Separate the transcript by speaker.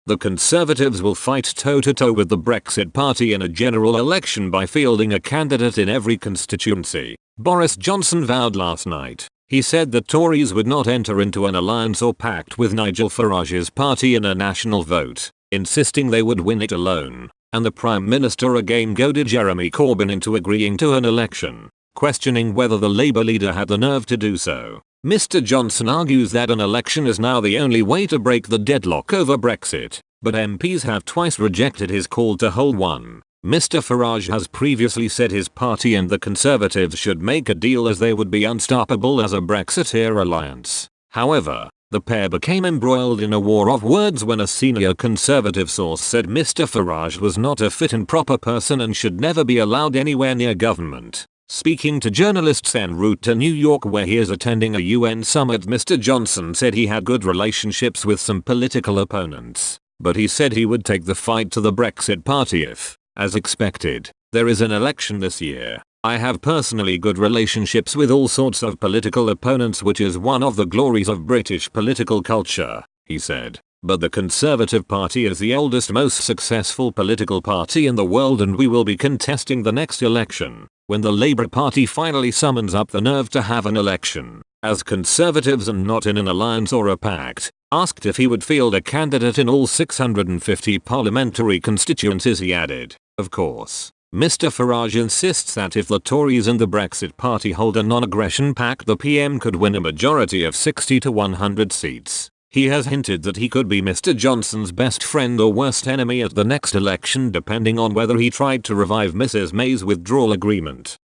Speaker 1: The Conservatives will fight toe-to-toe with the Brexit party in a general election by fielding a candidate in every constituency, Boris Johnson vowed last night. He said the Tories would not enter into an alliance or pact with Nigel Farage's party in a national vote, insisting they would win it alone. And the Prime Minister again goaded Jeremy Corbyn into agreeing to an election, questioning whether the Labour leader had the nerve to do so. Mr. Johnson argues that an election is now the only way to break the deadlock over Brexit, but MPs have twice rejected his call to hold one. Mr. Farage has previously said his party and the Conservatives should make a deal as they would be unstoppable as a Brexiteer alliance. However, the pair became embroiled in a war of words when a senior Conservative source said Mr. Farage was not a fit and proper person and should never be allowed anywhere near government. Speaking to journalists en route to New York where he is attending a UN summit, Mr. Johnson said he had good relationships with some political opponents, but he said he would take the fight to the Brexit party if, as expected, there is an election this year. I have personally good relationships with all sorts of political opponents, which is one of the glories of British political culture, he said. But the Conservative Party is the oldest, most successful political party in the world, and we will be contesting the next election when the Labour Party finally summons up the nerve to have an election as Conservatives and not in an alliance or a pact. Asked if he would field a candidate in all 650 parliamentary constituencies, he added, "Of course." Mr. Farage insists that if the Tories and the Brexit party hold a non-aggression pact, the PM could win a majority of 60 to 100 seats. He has hinted that he could be Mr. Johnson's best friend or worst enemy at the next election, depending on whether he tried to revive Mrs. May's withdrawal agreement.